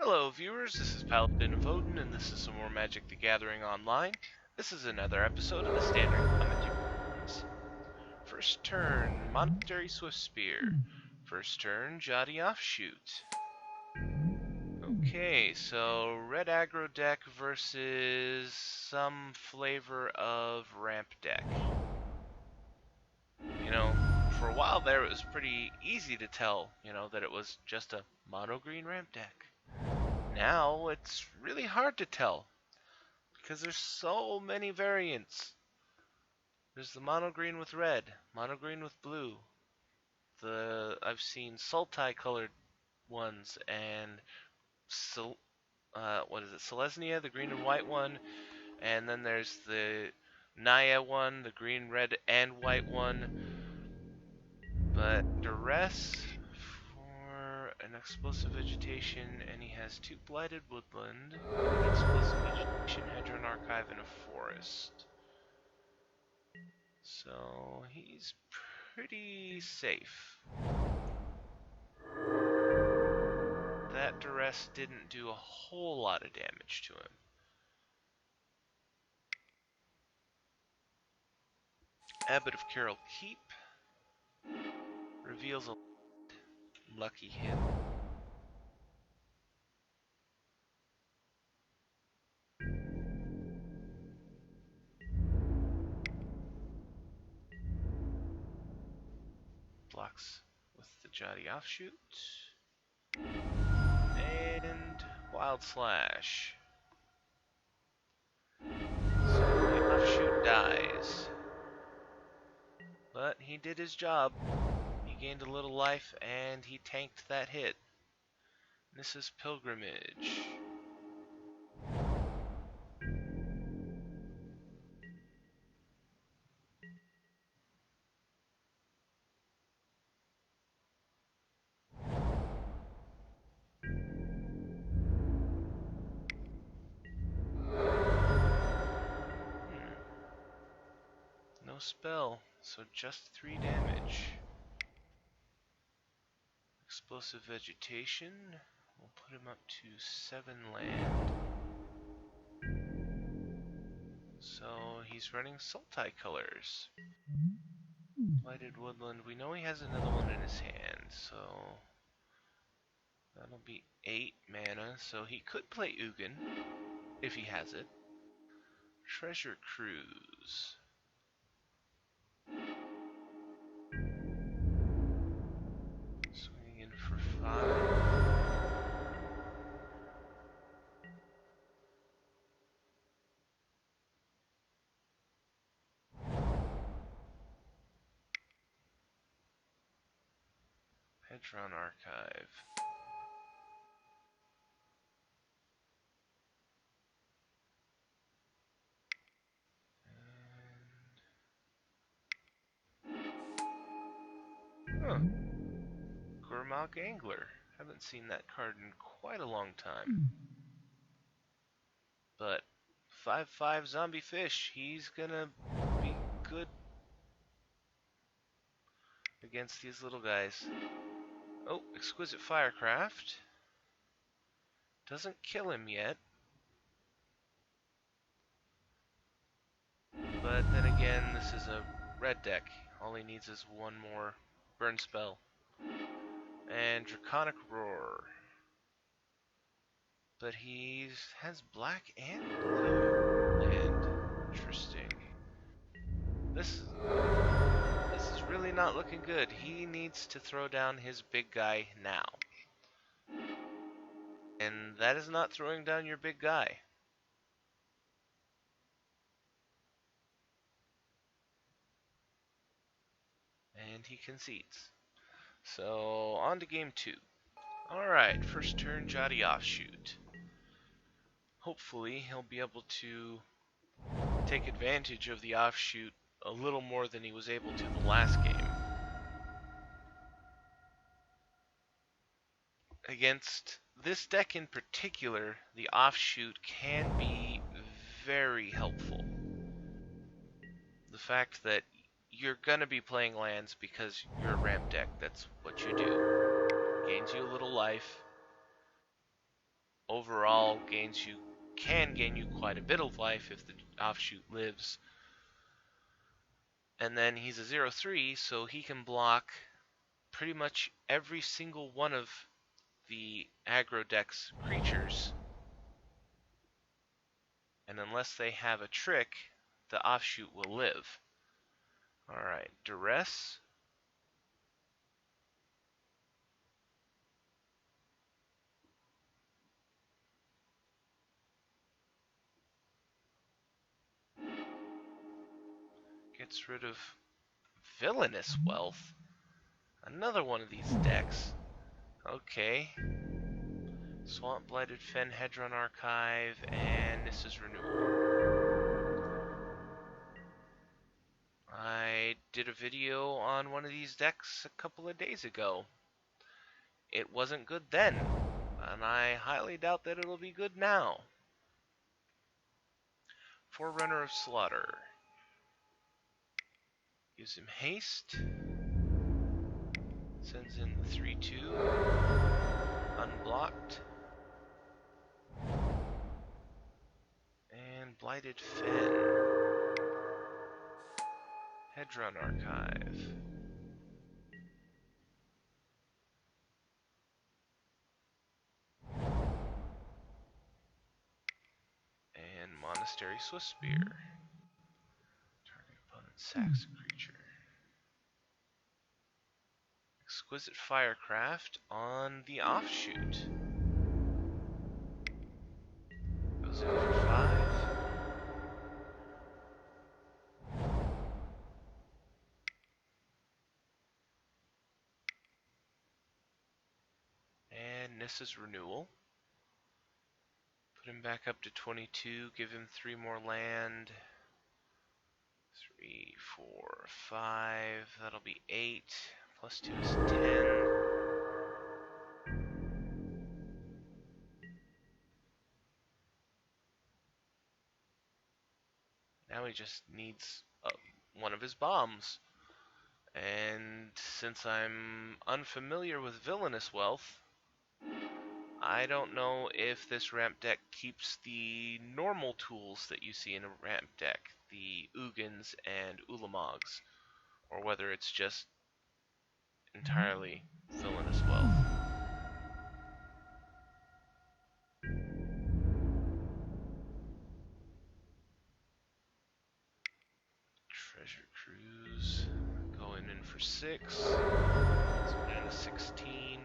Hello viewers, this is Paladin of Odin, and this is some more Magic the Gathering Online. This is another episode of the Standard Commentary. First turn, Monastery Swift Spear. First turn, Jadi Offshoot. Okay, so red aggro deck versus some flavor of ramp deck. You know, for a while there it was pretty easy to tell, that it was just a mono green ramp deck. Now it's really hard to tell because there's so many variants. There's the mono green with red, mono green with blue. I've seen Sultai colored ones and Selesnya, the green and white one, and then there's the Naya one, the green, red, and white one. But Duress for an explosive vegetation, and he has 2 blighted woodland, an explosive vegetation, hedron archive, and a forest. So he's pretty safe. That duress didn't do a whole lot of damage to him. Abbot of Carroll Keep reveals a lucky him. Blocks with the Jadi Offshoot. And Wild Slash. So the Offshoot dies. But he did his job. He gained a little life and he tanked that hit. This is Pilgrimage. No spell, so just 3 damage. Explosive Vegetation. We'll put him up to 7 land. So he's running Sultai colors. Blighted Woodland. We know he has another one in his hand, so that'll be 8 mana. So he could play Ugin if he has it. Treasure Cruise. Swinging in for 5. Hedron Archive. Huh. Ulamog Angler. Haven't seen that card in quite a long time. But 5/5 zombie fish, he's gonna be good against these little guys. Oh, Exquisite Firecraft. Doesn't kill him yet. But then again, this is a red deck. All he needs is 1 more burn spell. And Draconic Roar. But he has black and blue. And interesting. This is really not looking good. He needs to throw down his big guy now. And that is not throwing down your big guy. And he concedes. So, on to game 2. Alright, first turn, Jadi Offshoot. Hopefully, he'll be able to take advantage of the offshoot a little more than he was able to the last game. Against this deck in particular, the offshoot can be very helpful. The fact that you're gonna be playing lands because you're a ramp deck, that's what you do. Gains you a little life. overall can gain you quite a bit of life if the offshoot lives. And then he's a 0/3, so he can block pretty much every single one of the aggro deck's creatures. And unless they have a trick, the offshoot will live. Alright, Duress. Gets rid of Villainous Wealth. Another one of these decks. Okay. Swamp Blighted Fen, Hedron Archive, and this is Renewal. I did a video on one of these decks a couple of days ago. It wasn't good then, and I highly doubt that it'll be good now. Forerunner of Slaughter. Gives him haste. Sends in the 3/2. Unblocked. And Blighted Fen. Hedron Archive. And Monastery Swiftspear. Target opponent sacks a creature. Exquisite Firecraft on the offshoot. Goes in for 5. And Nissa's Renewal. Put him back up to 22, give him 3 more land. 3, 4, 5, that'll be 8. Plus 2 is 10. Now he just needs one of his bombs. And since I'm unfamiliar with Villainous Wealth, I don't know if this ramp deck keeps the normal tools that you see in a ramp deck, the Ugins and Ulamogs, or whether it's just entirely Villainous Wealth. Treasure Cruise, going in for 6, so down to 16.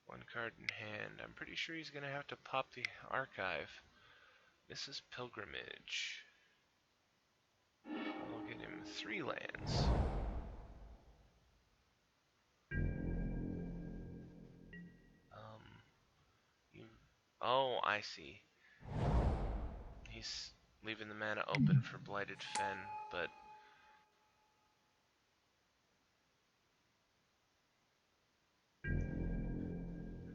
One card in hand. I'm pretty sure he's gonna have to pop the archive. This is Pilgrimage. We'll get him 3 lands. Oh, I see. He's leaving the mana open for Blighted Fen, but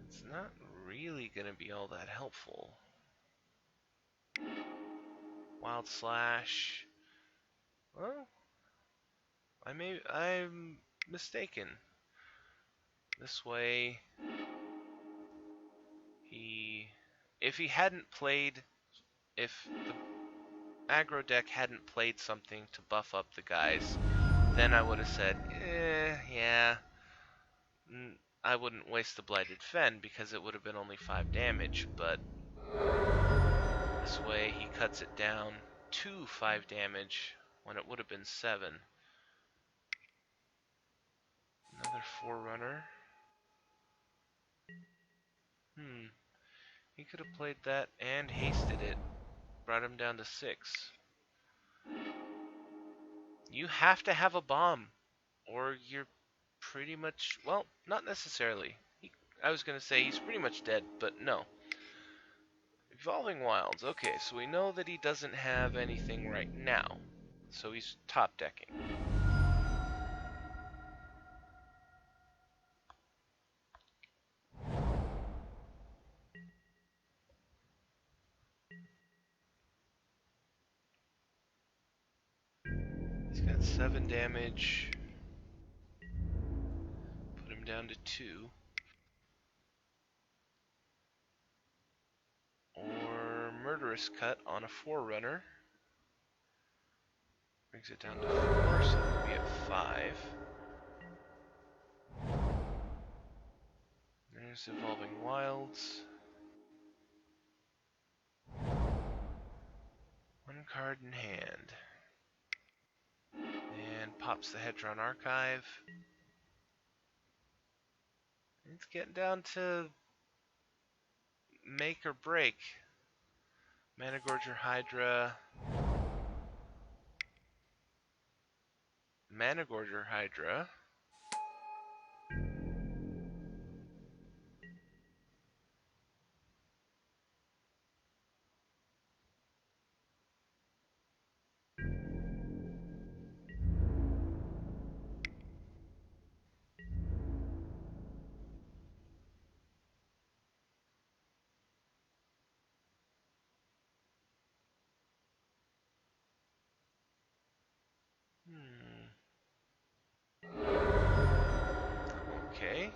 it's not really gonna be all that helpful. Wild Slash. Well, I'm mistaken. This way, if the aggro deck hadn't played something to buff up the guys, then I would have said, yeah. I wouldn't waste the Blighted Fen because it would have been only 5 damage, but this way he cuts it down to 5 damage when it would have been 7. Another Forerunner. He could have played that and hasted it. Brought him down to 6. You have to have a bomb, or you're pretty much, well, not necessarily. I was going to say he's pretty much dead, but no. Evolving Wilds. Okay, so we know that he doesn't have anything right now, so he's top decking. That's 7 damage. Put him down to 2. Or Murderous Cut on a Forerunner. Brings it down to 4, so we'll be at 5. There's Evolving Wilds. 1 card in hand. And pops the Hedron Archive. It's getting down to make or break. Managorger Hydra. Managorger Hydra. Okay.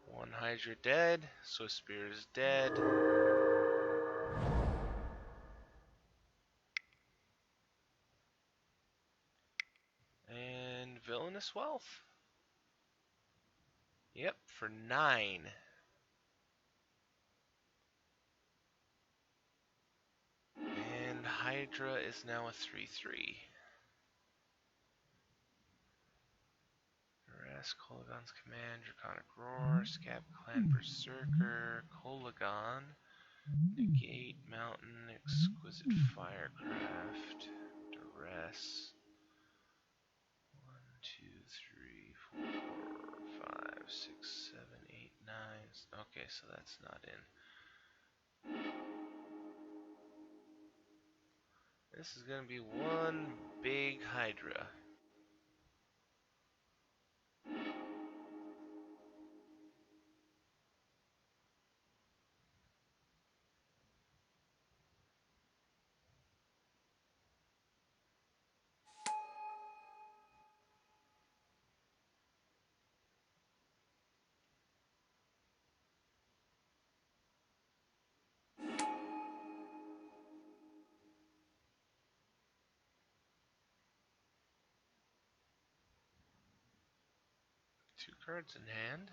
1 Hydra dead. Swift Spear is dead. And Villainous Wealth. Yep, for 9. And Hydra is now a 3/3. Harass, Kolagon's Command, Draconic Roar, Scab Clan Berserker, Kolagon, Negate, Mountain, Exquisite Firecraft, Duress. 1, 2, 3, 4, 5, 6, 7, 8, 9. Okay, so that's not in. This is going to be one big Hydra. Two cards in hand.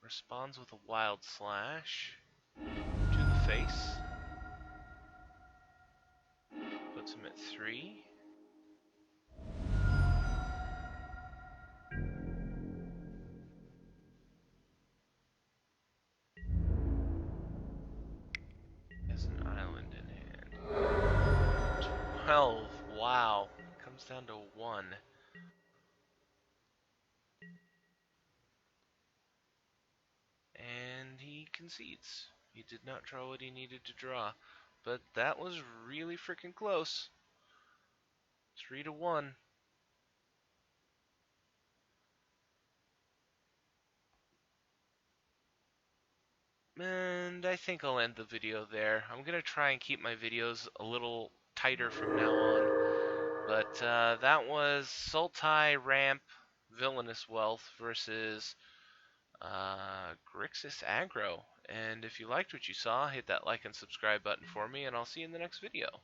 Responds with a Wild Slash to the face. Puts him at 3. Has an island in hand. 12. Wow. Comes down to 1. And he concedes. He did not draw what he needed to draw. But that was really freaking close. 3-1. And I think I'll end the video there. I'm going to try and keep my videos a little tighter from now on. But that was Sultai Ramp, Villainous Wealth versus Rakdos Aggro. And if you liked what you saw, hit that like and subscribe button for me, and I'll see you in the next video.